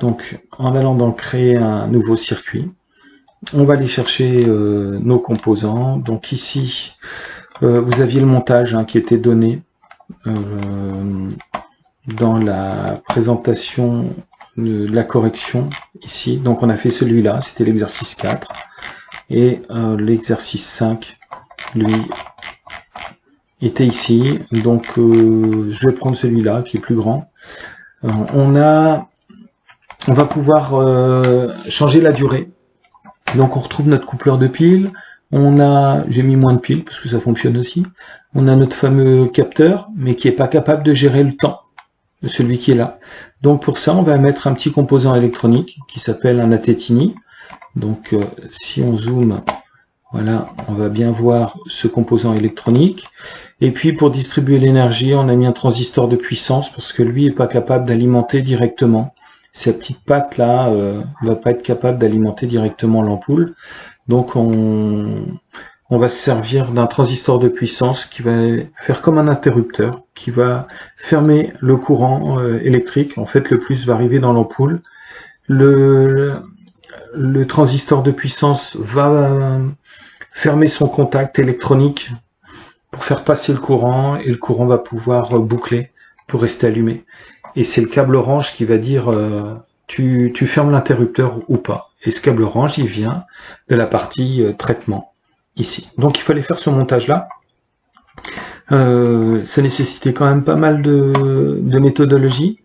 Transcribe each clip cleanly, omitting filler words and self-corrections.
Donc en allant dans créer un nouveau circuit, on va aller chercher nos composants. Donc ici, vous aviez le montage qui était donné dans la présentation de la correction ici. Donc on a fait celui-là, c'était l'exercice 4. Et l'exercice 5, lui, était ici. Donc je vais prendre celui-là qui est plus grand. On va pouvoir changer la durée. Donc on retrouve notre coupleur de piles. J'ai mis moins de piles parce que ça fonctionne aussi. On a notre fameux capteur, mais qui n'est pas capable de gérer le temps de celui qui est là. Donc pour ça, on va mettre un petit composant électronique qui s'appelle un attétini. Donc si on zoome, voilà, on va bien voir ce composant électronique. Et puis pour distribuer l'énergie, on a mis un transistor de puissance parce que lui n'est pas capable d'alimenter directement. Cette petite patte là va pas être capable d'alimenter directement l'ampoule. Donc on va se servir d'un transistor de puissance qui va faire comme un interrupteur, qui va fermer le courant électrique. En fait, le plus va arriver dans l'ampoule. Le transistor de puissance va fermer son contact électronique pour faire passer le courant, et le courant va pouvoir boucler pour rester allumé. Et c'est le câble orange qui va dire tu fermes l'interrupteur ou pas. Et ce câble orange, il vient de la partie traitement ici. Donc il fallait faire ce montage là. Ça nécessitait quand même pas mal de méthodologie.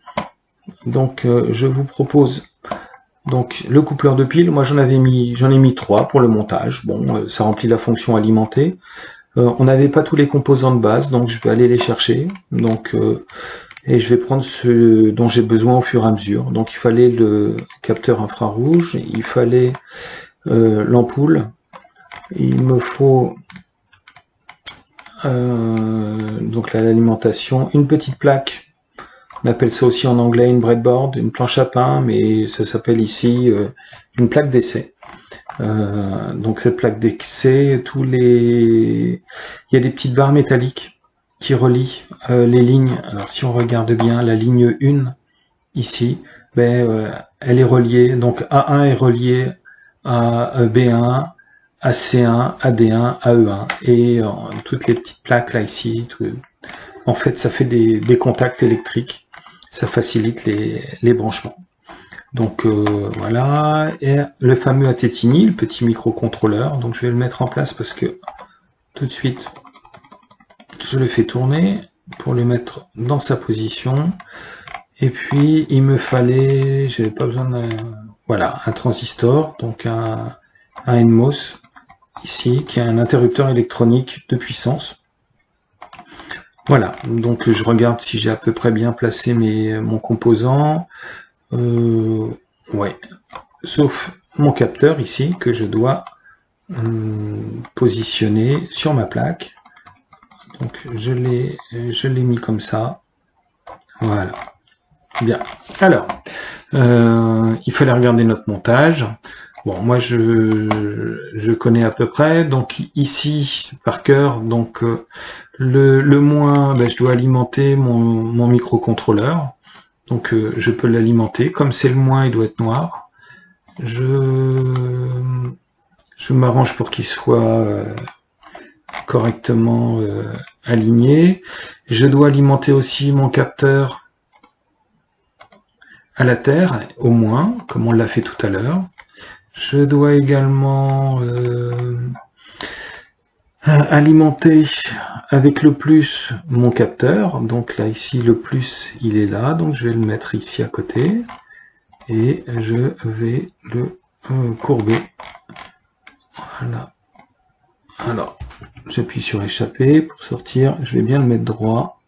Donc je vous propose donc le coupleur de piles. Moi j'en ai mis 3 pour le montage. Bon, ça remplit la fonction alimenter. On n'avait pas tous les composants de base, donc je vais aller les chercher. Donc et je vais prendre ce dont j'ai besoin au fur et à mesure. Donc il fallait le capteur infrarouge, il fallait l'ampoule, il me faut donc l'alimentation, une petite plaque, on appelle ça aussi en anglais une breadboard, une planche à pain, mais ça s'appelle ici une plaque d'essai. Donc cette plaque d'essai, il y a des petites barres métalliques qui relie les lignes. Alors si on regarde bien la ligne 1 ici, elle est reliée, donc A1 est relié à B1, à C1, à D1, à E1, et toutes les petites plaques là ici, en fait ça fait des contacts électriques, ça facilite les branchements. Donc voilà, et le fameux attétini, le petit microcontrôleur, donc je vais le mettre en place parce que tout de suite je le fais tourner pour le mettre dans sa position. Et puis il me fallait, j'avais pas besoin voilà, un transistor, donc un NMOS ici, qui est un interrupteur électronique de puissance. Voilà, donc je regarde si j'ai à peu près bien placé mon composant. Ouais, sauf mon capteur ici que je dois positionner sur ma plaque. Donc je l'ai mis comme ça. Voilà. Bien. Alors, il fallait regarder notre montage. Bon, moi je connais à peu près. Donc ici, par cœur, donc le moins, je dois alimenter mon microcontrôleur. Donc je peux l'alimenter. Comme c'est le moins, il doit être noir. Je m'arrange pour qu'il soit correctement aligné. Je dois alimenter aussi mon capteur à la terre, au moins, comme on l'a fait tout à l'heure. Je dois également alimenter avec le plus mon capteur. Donc là, ici, le plus, il est là. Donc je vais le mettre ici à côté. Et je vais le courber. Voilà. Alors, j'appuie sur échapper pour sortir. Je vais bien le mettre droit.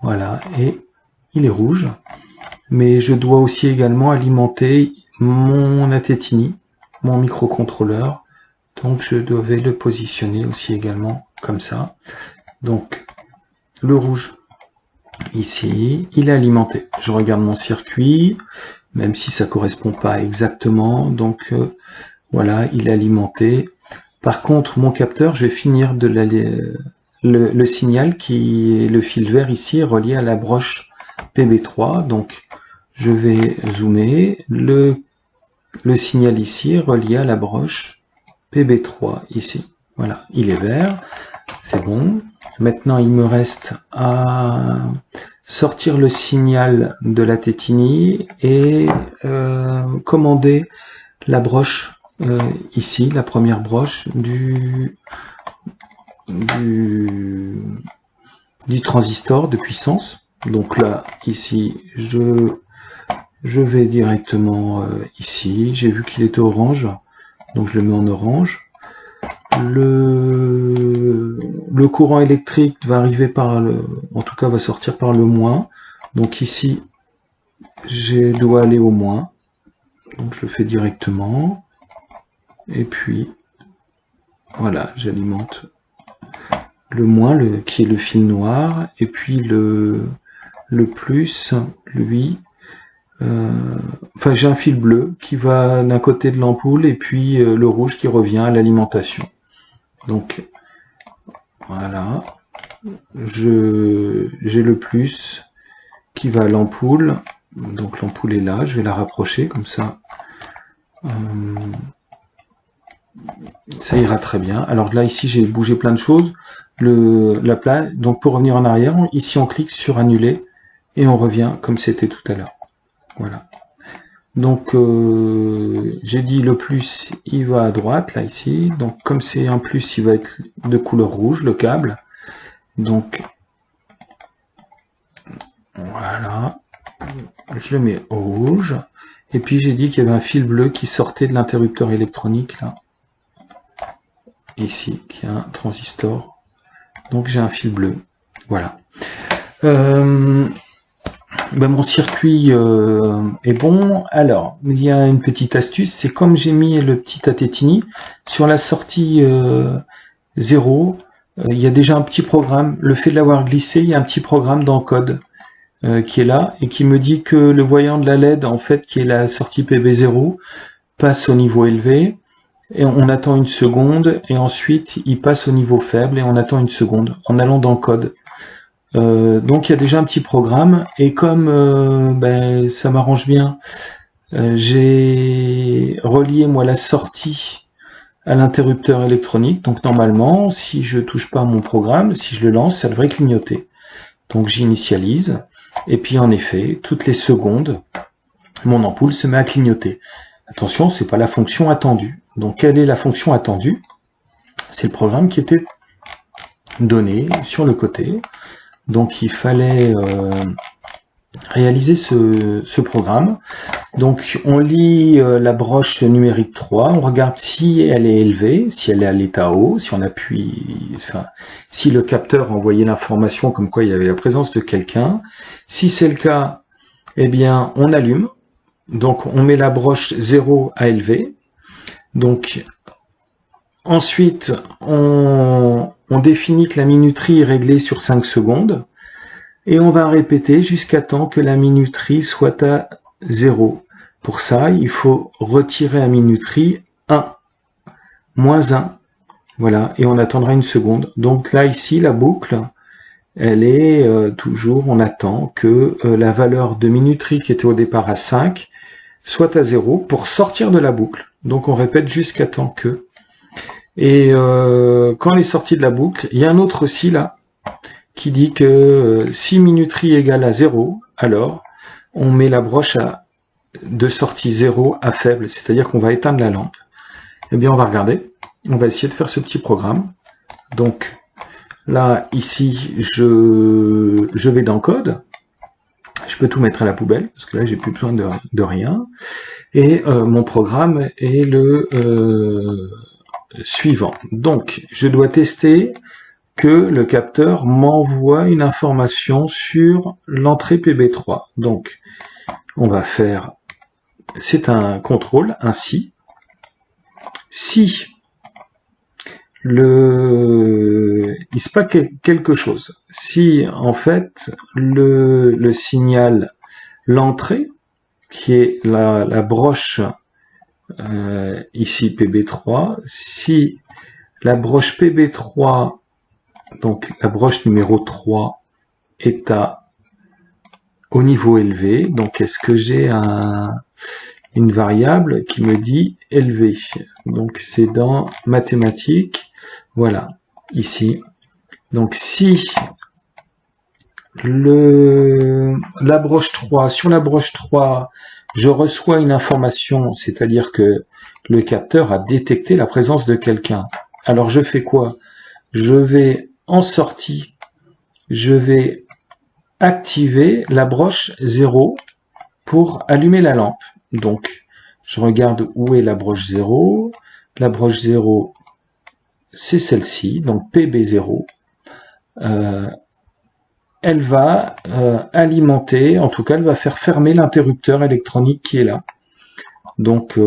Voilà. Et il est rouge. Mais je dois aussi également alimenter mon attétini, mon microcontrôleur. Donc je devais le positionner aussi également comme ça. Donc le rouge ici, il est alimenté. Je regarde mon circuit, même si ça correspond pas exactement. Donc voilà, il est alimenté. Par contre, mon capteur, je vais finir de le signal qui est le fil vert ici, relié à la broche PB3. Donc je vais zoomer, le signal ici est relié à la broche PB3 ici. Voilà, il est vert, c'est bon. Maintenant, il me reste à sortir le signal de la tétinie et commander la broche ici, la première broche du transistor de puissance. Donc là, ici, je vais directement ici. J'ai vu qu'il était orange, donc je le mets en orange. Le courant électrique va arriver par en tout cas va sortir par le moins. Donc ici, je dois aller au moins. Donc je le fais directement. Et puis, voilà, j'alimente le moins, qui est le fil noir. Et puis le plus, lui, enfin j'ai un fil bleu qui va d'un côté de l'ampoule et puis le rouge qui revient à l'alimentation. Donc voilà, j'ai le plus qui va à l'ampoule. Donc l'ampoule est là, je vais la rapprocher comme ça. Ça ira très bien. Alors là ici j'ai bougé plein de choses. La plage. Donc pour revenir en arrière, ici on clique sur annuler et on revient comme c'était tout à l'heure. Voilà. Donc j'ai dit le plus il va à droite là ici, donc comme c'est un plus il va être de couleur rouge le câble, donc voilà, je le mets au rouge, et puis j'ai dit qu'il y avait un fil bleu qui sortait de l'interrupteur électronique là, ici, qui est un transistor, donc j'ai un fil bleu, voilà. Ben mon circuit est bon. Alors, il y a une petite astuce, c'est comme j'ai mis le petit Atetini, sur la sortie 0, il y a déjà un petit programme. Le fait de l'avoir glissé, il y a un petit programme d'encode qui est là et qui me dit que le voyant de la LED, en fait, qui est la sortie PB0, passe au niveau élevé et on attend une seconde et ensuite il passe au niveau faible et on attend une seconde en allant dans code. Donc il y a déjà un petit programme et comme ben, ça m'arrange bien, j'ai relié moi la sortie à l'interrupteur électronique, donc normalement si je touche pas à mon programme, si je le lance, ça devrait clignoter. Donc j'initialise et puis en effet toutes les secondes mon ampoule se met à clignoter. Attention, c'est pas la fonction attendue. Donc quelle est la fonction attendue? C'est le programme qui était donné sur le côté. Donc il fallait réaliser ce programme. Donc on lit la broche numérique 3, on regarde si elle est élevée, si elle est à l'état haut, si on appuie, enfin, si le capteur a envoyé l'information comme quoi il y avait la présence de quelqu'un. Si c'est le cas, eh bien on allume. Donc on met la broche 0 à élever. Donc ensuite on définit que la minuterie est réglée sur 5 secondes et on va répéter jusqu'à temps que la minuterie soit à 0. Pour ça, il faut retirer à minuterie 1, moins 1. Voilà, et on attendra une seconde. Donc là, ici, la boucle, elle est toujours, on attend que la valeur de minuterie qui était au départ à 5 soit à 0 pour sortir de la boucle. Donc on répète jusqu'à temps que. Et quand elle est sortie de la boucle, il y a un autre si là qui dit que si minuterie égale à 0, alors on met la broche de sortie 0 à faible, c'est-à-dire qu'on va éteindre la lampe. Eh bien on va regarder, on va essayer de faire ce petit programme. Donc là, ici, je vais dans code, je peux tout mettre à la poubelle, parce que là j'ai plus besoin de rien. Et mon programme est le suivant. Donc, je dois tester que le capteur m'envoie une information sur l'entrée PB3. Donc, on va faire, c'est un contrôle, ainsi. Si il se passe quelque chose, si en fait le signal, l'entrée, qui est la broche ici PB3, si la broche PB3, donc la broche numéro 3, est au niveau élevé. Donc, est-ce que j'ai une variable qui me dit élevé? Donc, c'est dans mathématiques. Voilà, ici. Donc, si la broche 3, sur la broche 3, je reçois une information, c'est-à-dire que le capteur a détecté la présence de quelqu'un. Alors, je fais quoi? Je vais en sortie, je vais activer la broche 0 pour allumer la lampe. Donc, je regarde où est la broche 0. La broche 0, c'est celle-ci, donc PB0. Elle va alimenter, en tout cas, elle va faire fermer l'interrupteur électronique qui est là. Donc,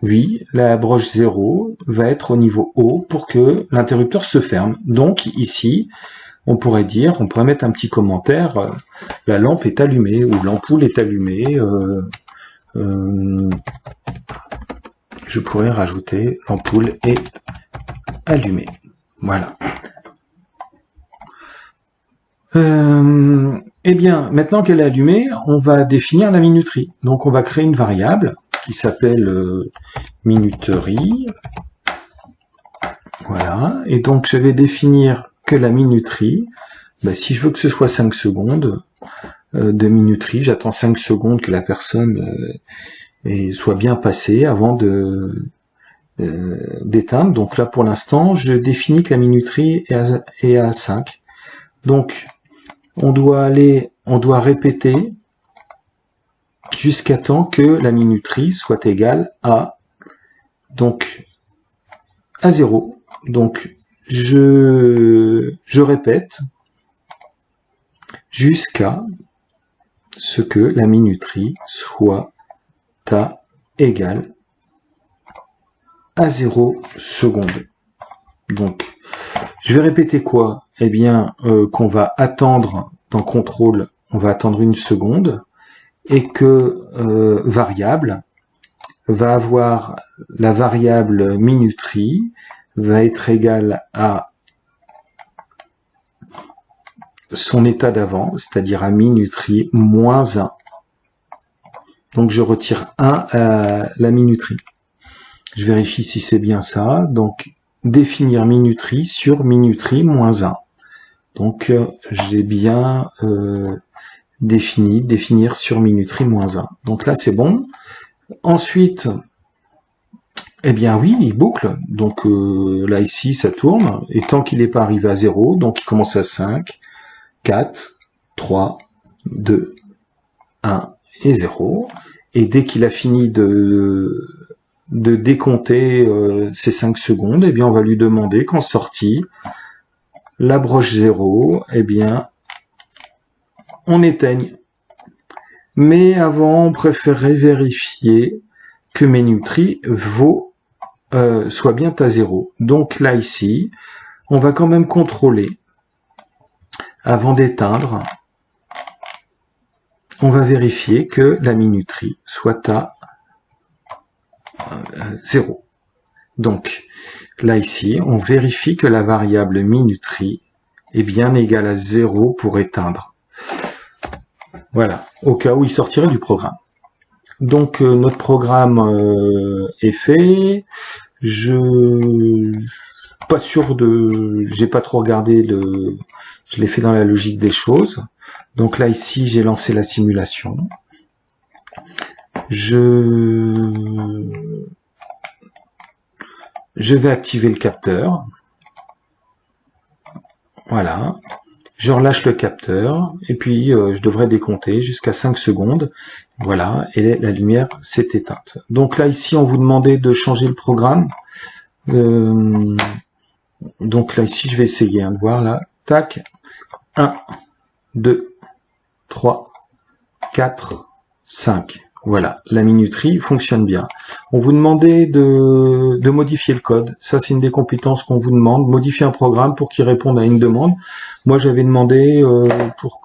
oui, la broche 0 va être au niveau haut pour que l'interrupteur se ferme. Donc, ici, on pourrait mettre un petit commentaire, la lampe est allumée ou l'ampoule est allumée. Je pourrais rajouter l'ampoule est allumée. Voilà. Eh bien, maintenant qu'elle est allumée, on va définir la minuterie. Donc, on va créer une variable qui s'appelle minuterie. Voilà. Et donc, je vais définir que la minuterie, si je veux que ce soit 5 secondes de minuterie, j'attends 5 secondes que la personne soit bien passée avant d'éteindre. Donc là, pour l'instant, je définis que la minuterie est à 5. Donc, on doit répéter jusqu'à temps que la minuterie soit égale à 0. Donc, je répète jusqu'à ce que la minuterie soit égale à 0 secondes. Donc, je vais répéter quoi? Eh bien, qu'on va attendre dans contrôle, on va attendre 1 seconde, et que variable va avoir la variable minuterie va être égale à son état d'avant, c'est-à-dire à minuterie moins 1. Donc je retire 1 à la minuterie. Je vérifie si c'est bien ça. Donc définir minuterie sur minuterie moins 1. Donc j'ai bien définir sur minuterie moins 1. Donc là c'est bon. Ensuite, eh bien oui, il boucle. Donc là ici ça tourne. Et tant qu'il n'est pas arrivé à 0, donc il commence à 5, 4, 3, 2, 1 et 0. Et dès qu'il a fini de décompter ces 5 secondes, eh bien on va lui demander qu'en sortie, la broche 0, eh bien, on éteigne. Mais avant, on préférerait vérifier que minuterie soit bien à 0. Donc là, ici, on va quand même contrôler. Avant d'éteindre, on va vérifier que la minuterie soit à 0. Donc, là ici, on vérifie que la variable minuterie est bien égale à 0 pour éteindre. Voilà, au cas où il sortirait du programme. Donc, notre programme est fait. Pas sûr j'ai pas trop regardé je l'ai fait dans la logique des choses. Donc là, ici, j'ai lancé la simulation. Je vais activer le capteur. Voilà. Je relâche le capteur. Et puis, je devrais décompter jusqu'à 5 secondes. Voilà. Et la lumière s'est éteinte. Donc là, ici, on vous demandait de changer le programme. Donc là, ici, je vais essayer de voir là. Tac. 1, 2, 3, 4, 5. Voilà, la minuterie fonctionne bien. On vous demandait de modifier le code. Ça, c'est une des compétences qu'on vous demande. Modifier un programme pour qu'il réponde à une demande. Moi, j'avais demandé pour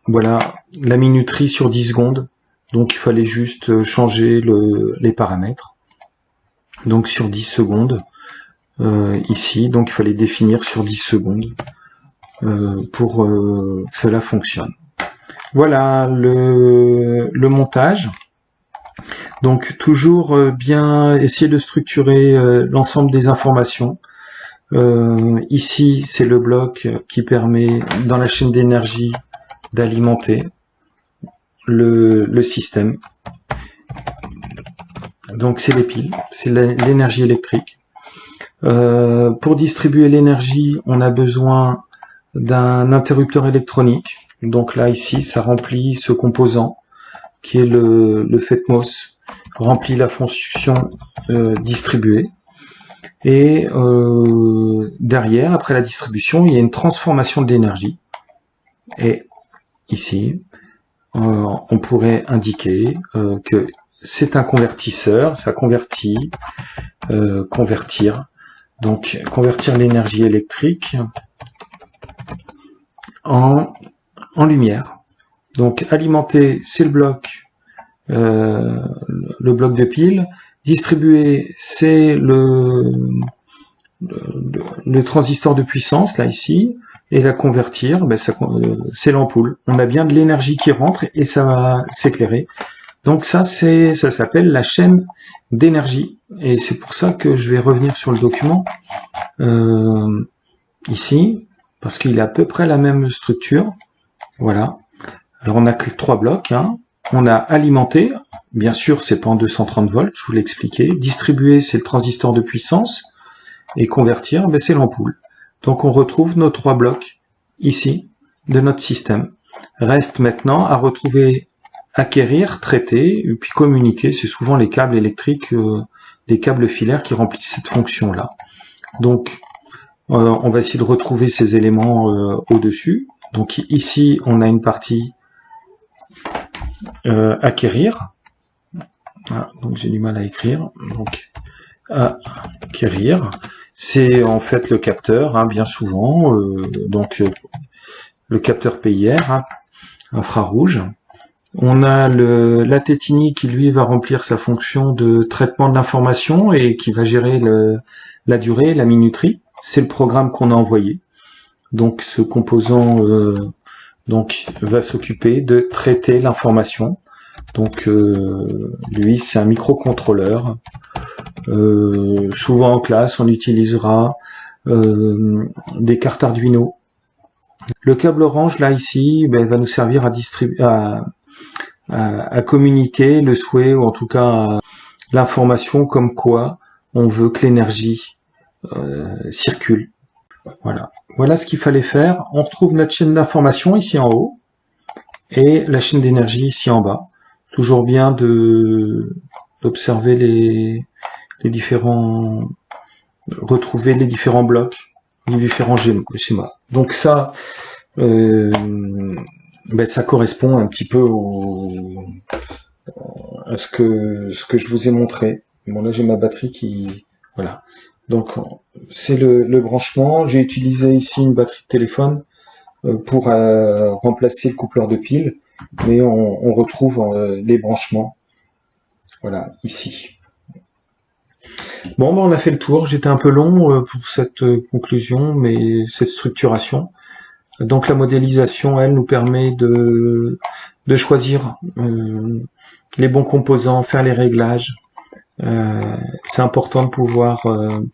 voilà, la minuterie sur 10 secondes. Donc, il fallait juste changer les paramètres. Donc, sur 10 secondes. Ici, donc il fallait définir sur 10 secondes. pour que cela fonctionne. Voilà le montage. Donc toujours bien essayer de structurer l'ensemble des informations. Ici c'est le bloc qui permet dans la chaîne d'énergie d'alimenter le système. Donc c'est les piles, c'est l'énergie électrique. Pour distribuer l'énergie, on a besoin d'un interrupteur électronique. Donc là ici ça remplit ce composant qui est le FETMOS, remplit la fonction distribuée. Et derrière, après la distribution, il y a une transformation de l'énergie. Et ici, on pourrait indiquer que c'est un convertisseur, ça convertit, convertir. Donc, convertir l'énergie électrique en lumière. Donc, alimenter, c'est le bloc de pile. Distribuer, c'est le transistor de puissance, là, ici. Et la convertir, ben, c'est l'ampoule. On a bien de l'énergie qui rentre et ça va s'éclairer. Donc ça s'appelle la chaîne d'énergie. Et c'est pour ça que je vais revenir sur le document ici, parce qu'il a à peu près la même structure. Voilà. Alors on a que 3 blocs. Hein. On a alimenté, bien sûr c'est pas en 230 volts, je vous l'ai expliqué. Distribuer, c'est le transistor de puissance. Et convertir, ben, c'est l'ampoule. Donc on retrouve nos 3 blocs ici de notre système. Reste maintenant à retrouver, acquérir, traiter, et puis communiquer. C'est souvent les câbles électriques, les câbles filaires qui remplissent cette fonction-là. Donc on va essayer de retrouver ces éléments au-dessus. Donc ici on a une partie acquérir. Ah, donc j'ai du mal à écrire. Donc acquérir. C'est en fait le capteur, hein, bien souvent, le capteur PIR, hein, infrarouge. On a la tétini qui lui va remplir sa fonction de traitement de l'information et qui va gérer la durée, la minuterie. C'est le programme qu'on a envoyé. Donc ce composant va s'occuper de traiter l'information. Donc lui c'est un microcontrôleur. Souvent en classe, on utilisera des cartes Arduino. Le câble orange, là, ici, ben, va nous servir à communiquer le souhait, ou en tout cas l'information comme quoi on veut que l'énergie circule. Voilà. Voilà ce qu'il fallait faire. On retrouve notre chaîne d'information ici en haut et la chaîne d'énergie ici en bas. Toujours bien d'observer les différents, retrouver les différents blocs, les différents schémas. Donc ça, ben ça correspond un petit peu à ce que je vous ai montré. Bon là j'ai ma batterie qui, voilà. Donc c'est le branchement. J'ai utilisé ici une batterie de téléphone pour remplacer le coupleur de pile, mais on retrouve les branchements. Voilà ici. Bon, ben on a fait le tour. J'étais un peu long pour cette conclusion, mais cette structuration. Donc la modélisation, elle, nous permet de choisir les bons composants, faire les réglages. C'est important de pouvoir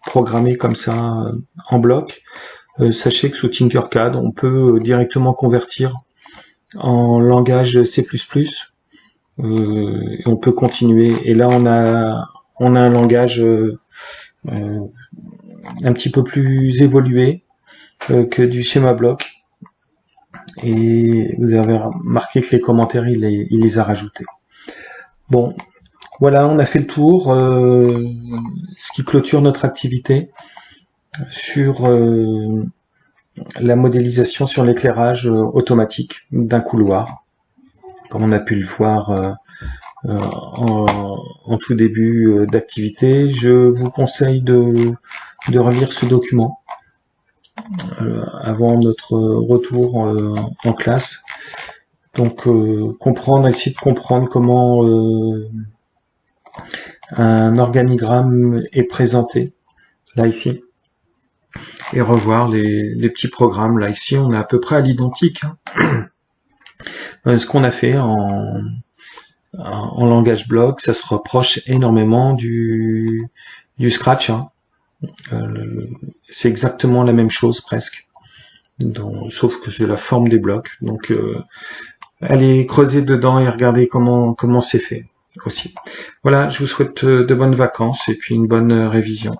programmer comme ça en bloc. Sachez que sous Tinkercad, on peut directement convertir en langage C++. Et on peut continuer. Et là, on a un langage un petit peu plus évolué que du schéma bloc. Et vous avez remarqué que les commentaires, il les a rajoutés. Bon, voilà, on a fait le tour, ce qui clôture notre activité sur la modélisation sur l'éclairage automatique d'un couloir, comme on a pu le voir en tout début d'activité. Je vous conseille de relire ce document avant notre retour en classe. Donc essayer de comprendre comment un organigramme est présenté, là ici. et revoir les petits programmes. Là, ici, on est à peu près à l'identique. Ce qu'on a fait en langage bloc, ça se rapproche énormément du Scratch. C'est exactement la même chose presque, donc, sauf que c'est la forme des blocs. Donc, allez creuser dedans et regardez comment c'est fait aussi. Voilà, je vous souhaite de bonnes vacances et puis une bonne révision.